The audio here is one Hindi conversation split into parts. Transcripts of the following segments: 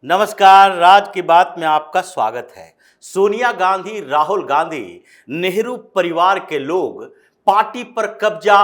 नमस्कार, राज की बात में आपका स्वागत है। सोनिया गांधी, राहुल गांधी, नेहरू परिवार के लोग पार्टी पर कब्जा,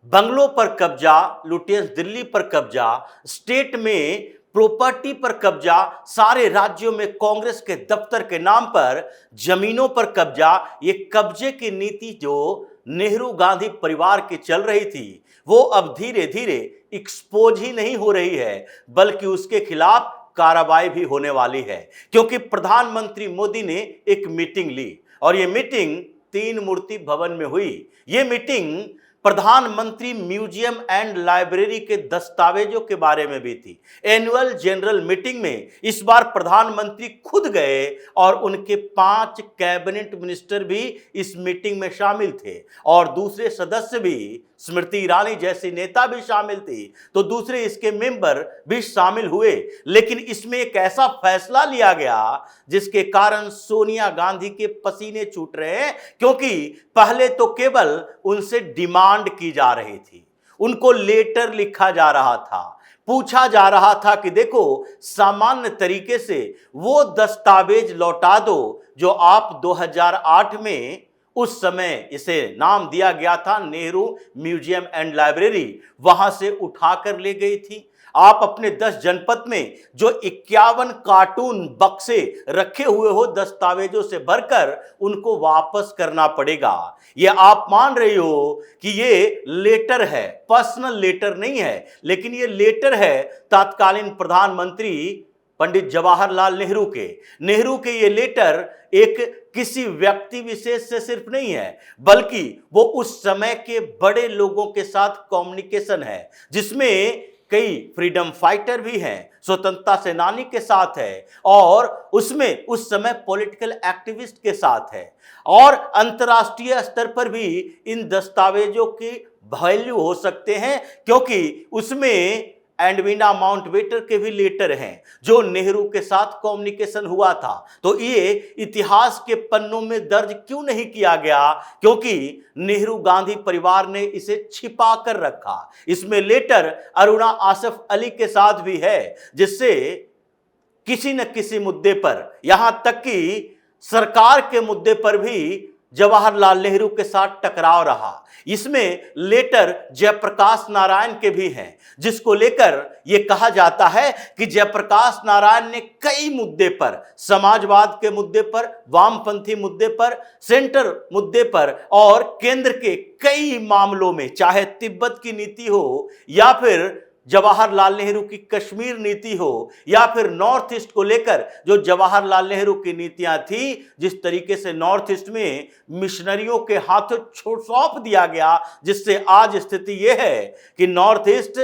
बंगलों पर कब्जा, लुटियंस दिल्ली पर कब्जा, स्टेट में प्रॉपर्टी पर कब्जा, सारे राज्यों में कांग्रेस के दफ्तर के नाम पर जमीनों पर कब्जा। ये कब्जे की नीति जो नेहरू गांधी परिवार की चल रही थी, वो अब धीरे धीरे एक्सपोज ही नहीं हो रही है, बल्कि उसके खिलाफ कार्रवाई भी होने वाली है। क्योंकि प्रधानमंत्री मोदी ने एक मीटिंग ली और ये मीटिंग तीन मूर्ति भवन में हुई। ये मीटिंग प्रधानमंत्री म्यूजियम एंड लाइब्रेरी के दस्तावेजों के बारे में भी थी। एनुअल जनरल मीटिंग में इस बार प्रधानमंत्री खुद गए और उनके 5 कैबिनेट मिनिस्टर भी इस मीटिंग में शामिल थे और दूसरे सदस्य भी, स्मृति ईरानी जैसी नेता भी शामिल थी, तो दूसरे इसके मेंबर भी शामिल हुए। लेकिन इसमें एक ऐसा फैसला लिया गया जिसके कारण सोनिया गांधी के पसीने छूट रहे हैं, क्योंकि पहले तो केवल उनसे डिमांड की जा रही थी, उनको लेटर लिखा जा रहा था, पूछा जा रहा था कि देखो, सामान्य तरीके से वो दस्तावेज लौटा दो जो आप 2008 में, उस समय इसे नाम दिया गया था नेहरू म्यूजियम एंड लाइब्रेरी, वहां से उठाकर ले गई थी। आप अपने 10 जनपद में जो 51 कार्टून बक्से रखे हुए हो दस्तावेजों से भरकर, उनको वापस करना पड़ेगा। ये आप मान रही हो कि ये लेटर है, पर्सनल लेटर नहीं है, लेकिन ये लेटर है तत्कालीन प्रधानमंत्री पंडित जवाहरलाल नेहरू के ये लेटर एक किसी व्यक्ति विशेष से सिर्फ नहीं है, बल्कि वो उस समय के बड़े लोगों के साथ कम्युनिकेशन है, जिसमें कई फ्रीडम फाइटर भी हैं, स्वतंत्रता सेनानी के साथ है, और उसमें उस समय पॉलिटिकल एक्टिविस्ट के साथ है, और अंतर्राष्ट्रीय स्तर पर भी इन दस्तावेजों की वैल्यू हो सकते हैं, क्योंकि उसमें एडविना माउंटबेटर के भी लेटर हैं जो नेहरू के साथ कम्युनिकेशन हुआ था। तो ये इतिहास के पन्नों में दर्ज क्यों नहीं किया गया? क्योंकि नेहरू गांधी परिवार ने इसे छिपा कर रखा। इसमें लेटर अरुणा आसफ अली के साथ भी है, जिससे किसी न किसी मुद्दे पर, यहां तक कि सरकार के मुद्दे पर भी जवाहरलाल नेहरू के साथ टकराव रहा। इसमें लेटर जयप्रकाश नारायण के भी हैं, जिसको लेकर यह कहा जाता है कि जयप्रकाश नारायण ने कई मुद्दे पर, समाजवाद के मुद्दे पर, वामपंथी मुद्दे पर, सेंटर मुद्दे पर और केंद्र के कई मामलों में, चाहे तिब्बत की नीति हो या फिर जवाहरलाल नेहरू की कश्मीर नीति हो या फिर नॉर्थ ईस्ट को लेकर जो जवाहरलाल नेहरू की नीतियां थी, जिस तरीके से नॉर्थ ईस्ट में मिशनरियों के हाथों सौंप दिया गया, जिससे आज स्थिति यह है कि नॉर्थ ईस्ट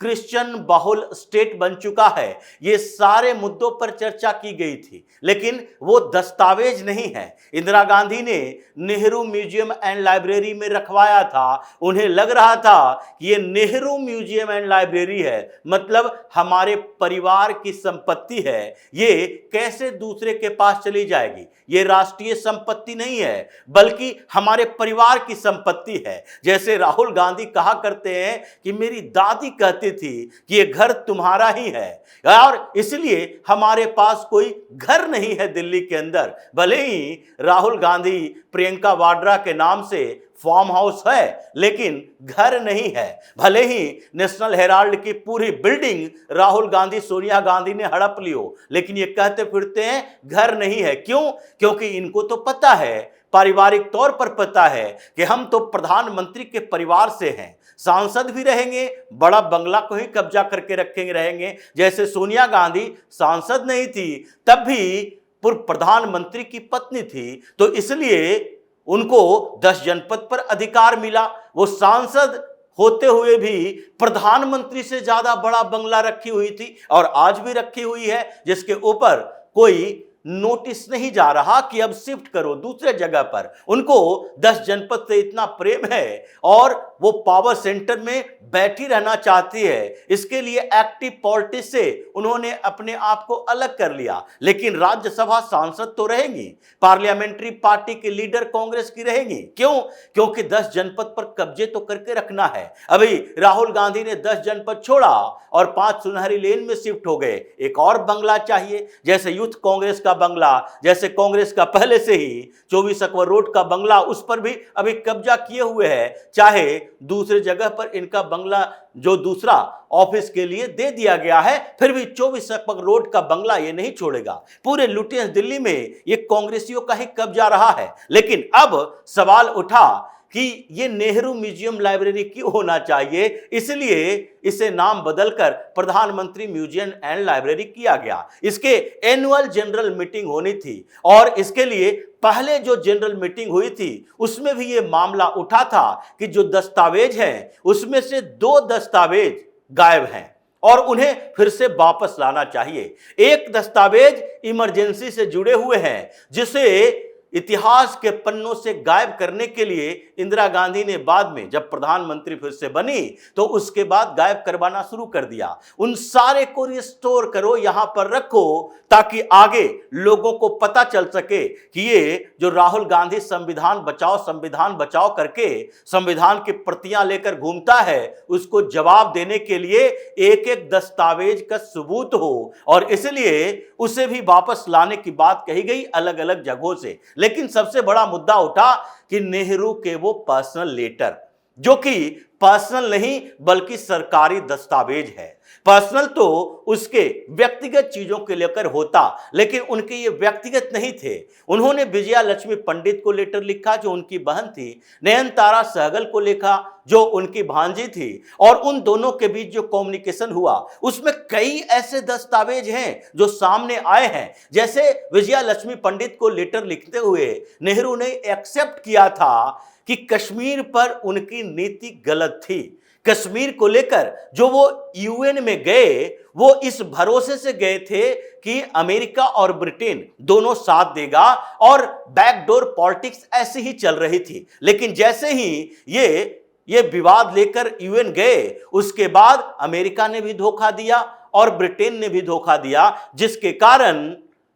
क्रिश्चियन बहुल स्टेट बन चुका है। ये सारे मुद्दों पर चर्चा की गई थी, लेकिन वो दस्तावेज नहीं है। इंदिरा गांधी ने नेहरू म्यूजियम एंड लाइब्रेरी में रखवाया था। उन्हें लग रहा था कि ये नेहरू म्यूजियम एंड लाइब्रेरी है, मतलब हमारे परिवार की संपत्ति है, ये कैसे दूसरे के पास चली जाएगी? ये राष्ट्रीय संपत्ति नहीं है, बल्कि हमारे परिवार की संपत्ति है। जैसे राहुल गांधी कहा करते हैं कि मेरी दादी कहती थी कि ये घर तुम्हारा ही है, और इसलिए हमारे पास कोई घर नहीं है दिल्ली के अंदर। भले ही राहुल गांधी प्रियंका वाड्रा के नाम से फार्म हाउस है, लेकिन घर नहीं है। भले ही नेशनल हेराल्ड की पूरी बिल्डिंग राहुल गांधी, सोनिया गांधी ने हड़प ली हो, लेकिन ये कहते फिरते हैं घर नहीं है। क्यों? क्योंकि इनको तो पता है, पारिवारिक तौर पर पता है कि हम तो प्रधानमंत्री के परिवार से हैं, सांसद भी रहेंगे, बड़ा बंगला को ही कब्जा करके रखेंगे रहेंगे। जैसे सोनिया गांधी सांसद नहीं थी, तब भी पूर्व प्रधानमंत्री की पत्नी थी, तो इसलिए उनको 10 जनपद पर अधिकार मिला। वो सांसद होते हुए भी प्रधानमंत्री से ज्यादा बड़ा बंगला रखी हुई थी, और आज भी रखी हुई है, जिसके ऊपर कोई नोटिस नहीं जा रहा कि अब शिफ्ट करो दूसरे जगह पर। उनको 10 जनपद से इतना प्रेम है और वो पावर सेंटर में बैठी रहना चाहती है। इसके लिए एक्टिव पॉलिटिक्स से उन्होंने अपने आप को अलग कर लिया। लेकिन राज्यसभा सांसद तो रहेंगी, पार्लियामेंट्री पार्टी के लीडर कांग्रेस की रहेंगी। क्यों? क्योंकि 10 जनपद पर कब्जे तो करके रखना है। अभी राहुल गांधी ने 10 जनपद छोड़ा और 5 सुनहरी लेन में शिफ्ट हो गए। एक और बंगला चाहिए, जैसे यूथ कांग्रेस का बंगला, जैसे कांग्रेस का पहले से ही 24 अकबर रोड का बंगला, उस पर भी अभी कब्जा किए हुए है। चाहे दूसरे जगह पर इनका बंगला जो दूसरा ऑफिस के लिए दे दिया गया है, फिर भी 24 अकबर रोड का बंगला ये नहीं छोड़ेगा। पूरे लुटियंस दिल्ली में ये कांग्रेसियों का ही कब्जा रहा है। लेकिन अब सवाल उठा कि ये नेहरू म्यूजियम लाइब्रेरी क्यों होना चाहिए, इसलिए इसे नाम बदलकर प्रधानमंत्री म्यूजियम एंड लाइब्रेरी किया गया। इसके एनुअल जनरल मीटिंग होनी थी और इसके लिए पहले जो जनरल मीटिंग हुई थी उसमें भी ये मामला उठा था कि जो दस्तावेज हैं उसमें से 2 दस्तावेज गायब हैं और उन्हें फिर से वापस लाना चाहिए। एक दस्तावेज इमरजेंसी से जुड़े हुए हैं जिसे इतिहास के पन्नों से गायब करने के लिए इंदिरा गांधी ने बाद में जब प्रधानमंत्री फिर से बनी तो उसके बाद गायब करवाना शुरू कर दिया। उन सारे को रिस्टोर करो, यहां पर रखो, ताकि आगे लोगों को पता चल सके कि ये जो राहुल गांधी संविधान बचाओ करके संविधान की प्रतियां लेकर घूमता है, उसको जवाब देने के लिए एक एक दस्तावेज का सबूत हो। और इसलिए उसे भी वापस लाने की बात कही गई अलग अलग जगहों से। लेकिन सबसे बड़ा मुद्दा उठा कि नेहरू के वो पर्सनल लेटर, जो कि पर्सनल नहीं बल्कि सरकारी दस्तावेज है। पर्सनल तो उसके व्यक्तिगत चीजों के लेकर होता, लेकिन उनके ये व्यक्तिगत नहीं थे। उन्होंने विजया लक्ष्मी पंडित को लेटर लिखा जो उनकी बहन थी, नयनतारा सहगल को लिखा जो उनकी भांजी थी, और उन दोनों के बीच जो कम्युनिकेशन हुआ उसमें कई ऐसे दस्तावेज हैं जो सामने आए हैं। जैसे विजया लक्ष्मी पंडित को लेटर लिखते हुए नेहरू ने एक्सेप्ट किया था कि कश्मीर पर उनकी नीति गलत थी। कश्मीर को लेकर जो वो यूएन में गए वो इस भरोसे से गए थे कि अमेरिका और ब्रिटेन दोनों साथ देगा और बैकडोर पॉलिटिक्स ऐसी ही चल रही थी। लेकिन जैसे ही ये विवाद लेकर यूएन गए, उसके बाद अमेरिका ने भी धोखा दिया और ब्रिटेन ने भी धोखा दिया, जिसके कारण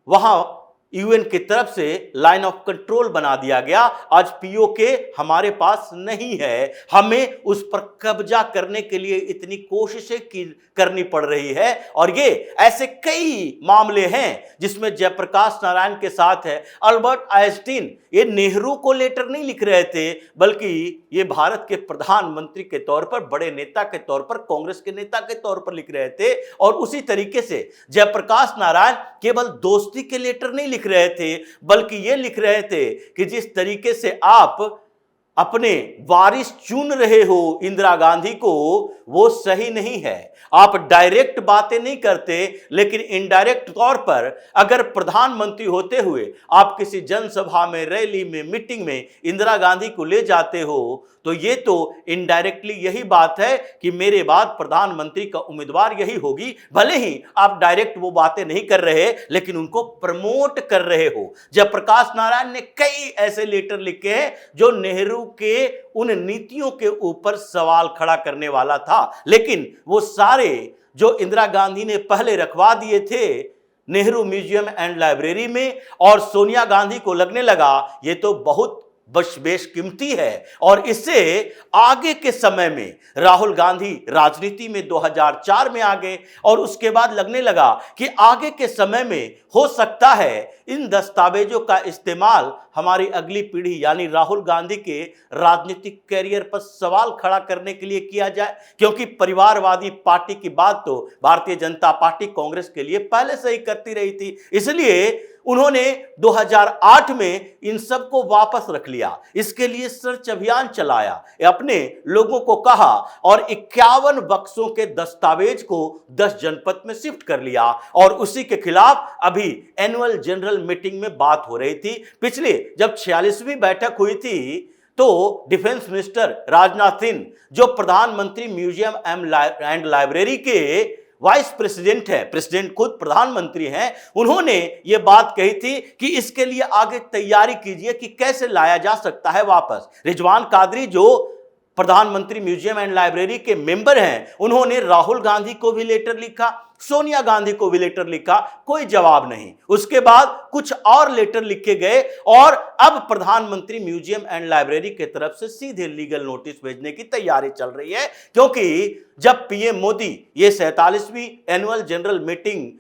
वहां यूएन की तरफ से लाइन ऑफ कंट्रोल बना दिया गया। आज पीओके हमारे पास नहीं है, हमें उस पर कब्जा करने के लिए इतनी कोशिशें करनी पड़ रही है। और ये ऐसे कई मामले हैं जिसमें जयप्रकाश नारायण के साथ है। अल्बर्ट आइंस्टीन ये नेहरू को लेटर नहीं लिख रहे थे, बल्कि ये भारत के प्रधानमंत्री के तौर पर, बड़े नेता के तौर पर, कांग्रेस के नेता के तौर पर लिख रहे थे। और उसी तरीके से जयप्रकाश नारायण केवल दोस्ती के लेटर नहीं लिख रहे थे, बल्कि ये लिख रहे थे कि जिस तरीके से आप अपने वारिस चुन रहे हो इंदिरा गांधी को, वो सही नहीं है। आप डायरेक्ट बातें नहीं करते, लेकिन इनडायरेक्ट तौर पर अगर प्रधानमंत्री होते हुए आप किसी जनसभा में, रैली में, मीटिंग में इंदिरा गांधी को ले जाते हो, तो ये तो इनडायरेक्टली यही बात है कि मेरे बाद प्रधानमंत्री का उम्मीदवार यही होगी। भले ही आप डायरेक्ट वो बातें नहीं कर रहे, लेकिन उनको प्रमोट कर रहे हो। जयप्रकाश नारायण ने कई ऐसे लेटर लिखे हैं जो नेहरू के उन नीतियों के ऊपर सवाल खड़ा करने वाला था, लेकिन वो सारे जो इंदिरा गांधी ने पहले रखवा दिए थे नेहरू म्यूजियम एंड लाइब्रेरी में, और सोनिया गांधी को लगने लगा ये तो बहुत बेशकीमती है और इससे आगे के समय में राहुल गांधी राजनीति में 2004 में आ गए, और उसके बाद लगने लगा कि आगे के समय में हो सकता है इन दस्तावेजों का इस्तेमाल हमारी अगली पीढ़ी यानी राहुल गांधी के राजनीतिक कैरियर पर सवाल खड़ा करने के लिए किया जाए। क्योंकि परिवारवादी पार्टी की बात तो भारतीय जनता पार्टी कांग्रेस के लिए पहले से ही करती रही थी, इसलिए उन्होंने 2008 में इन सब को वापस रख लिया। इसके लिए सर्च अभियान चलाया, अपने लोगों को कहा और 51 बक्सों के दस्तावेज को 10 जनपद में शिफ्ट कर लिया, और उसी के खिलाफ अभी एनुअल जनरल मीटिंग में बात हो रही थी। पिछले जब 46वीं बैठक हुई थी तो डिफेंस मिनिस्टर राजनाथ सिंह, जो प्रधानमंत्री म्यूजियम एंड लाइब्रेरी के वाइस प्रेसिडेंट है, प्रेसिडेंट खुद प्रधानमंत्री हैं, उन्होंने ये बात कही थी कि इसके लिए आगे तैयारी कीजिए कि कैसे लाया जा सकता है वापस। रिजवान कादरी जो प्रधानमंत्री म्यूजियम एंड लाइब्रेरी के मेंबर हैं, उन्होंने राहुल गांधी को भी लेटर लिखा, सोनिया गांधी को भी लेटर लिखा, कोई जवाब नहीं। उसके बाद कुछ और लेटर लिखे गए और अब प्रधानमंत्री म्यूजियम एंड लाइब्रेरी के तरफ से सीधे लीगल नोटिस भेजने की तैयारी चल रही है, क्योंकि जब पीएम मोदी ये 47वीं एनुअल जनरल मीटिंग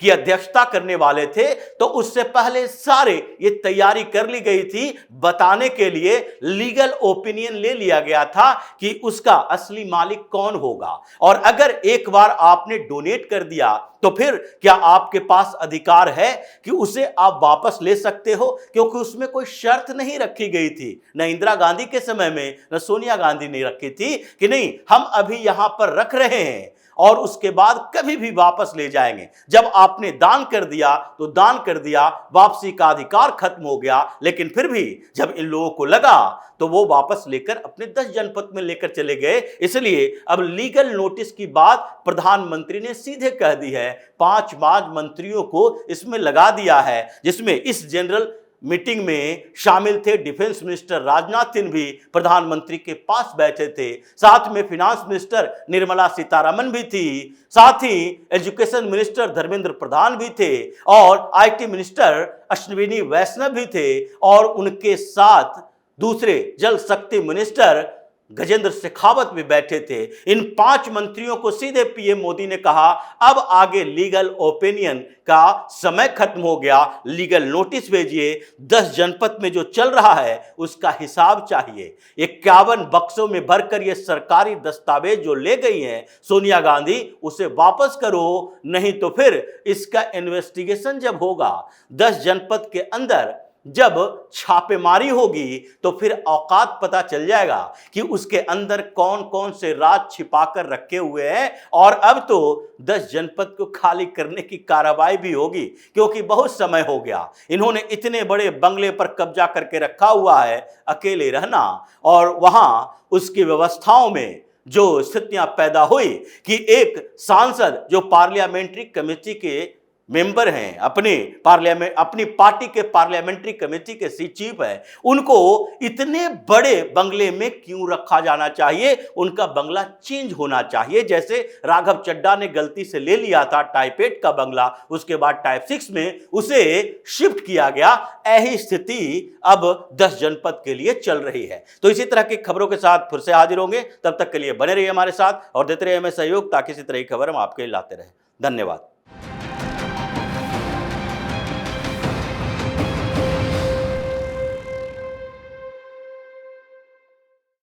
की अध्यक्षता करने वाले थे तो उससे पहले सारे ये तैयारी कर ली गई थी, बताने के लिए लीगल ओपिनियन ले लिया गया था कि उसका असली मालिक कौन होगा, और अगर एक बार आपने डोनेट कर दिया तो फिर क्या आपके पास अधिकार है कि उसे आप वापस ले सकते हो, क्योंकि उसमें कोई शर्त नहीं रखी गई थी। न इंदिरा गांधी के समय में न सोनिया गांधी ने रखी थी कि नहीं हम अभी यहां पर रख रहे हैं और उसके बाद कभी भी वापस ले जाएंगे। जब आपने दान कर दिया तो दान कर दिया, वापसी का अधिकार खत्म हो गया। लेकिन फिर भी जब इन लोगों को लगा तो वो वापस लेकर अपने 10 जनपद में लेकर चले गए। इसलिए अब लीगल नोटिस की बात प्रधानमंत्री ने सीधे कह दी है। 5 मंत्रियों को इसमें लगा दिया है, जिसमें इस जनरल मीटिंग में शामिल थे डिफेंस मिनिस्टर राजनाथ सिंह भी प्रधानमंत्री के पास बैठे थे, साथ में फिनांस मिनिस्टर निर्मला सीतारमण भी थी, साथ ही एजुकेशन मिनिस्टर धर्मेंद्र प्रधान भी थे और आईटी मिनिस्टर अश्विनी वैष्णव भी थे, और उनके साथ दूसरे जल शक्ति मिनिस्टर गजेंद्र शेखावत भी बैठे थे। इन 5 मंत्रियों को सीधे पीएम मोदी ने कहा अब आगे लीगल ओपिनियन का समय खत्म हो गया, लीगल नोटिस भेजिए। 10 जनपद में जो चल रहा है उसका हिसाब चाहिए। 51 बक्सों में भरकर ये सरकारी दस्तावेज जो ले गई हैं सोनिया गांधी, उसे वापस करो, नहीं तो फिर इसका इन्वेस्टिगेशन जब होगा 10 जनपद के अंदर, जब छापेमारी होगी तो फिर औकात पता चल जाएगा कि उसके अंदर कौन कौन से राज छिपाकर रखे हुए हैं। और अब तो 10 जनपद को खाली करने की कार्रवाई भी होगी, क्योंकि बहुत समय हो गया। इन्होंने इतने बड़े बंगले पर कब्जा करके रखा हुआ है, अकेले रहना और वहां उसकी व्यवस्थाओं में जो स्थितियां पैदा हुई कि एक सांसद जो पार्लियामेंट्री कमेटी के मेंबर हैं, अपनी पार्टी के पार्लियामेंट्री कमेटी के चीफ है, उनको इतने बड़े बंगले में क्यों रखा जाना चाहिए? उनका बंगला चेंज होना चाहिए। जैसे राघव चड्ढा ने गलती से ले लिया था टाइप 8 का बंगला, उसके बाद टाइप 6 में उसे शिफ्ट किया गया। यही स्थिति अब 10 जनपद के लिए चल रही है। तो इसी तरह की खबरों के साथ फिर से हाजिर होंगे, तब तक के लिए बने रहिए हमारे साथ और देते रहिए हमें सहयोग, ताकि इसी तरह की खबर हम आपके लिए लाते रहे। धन्यवाद।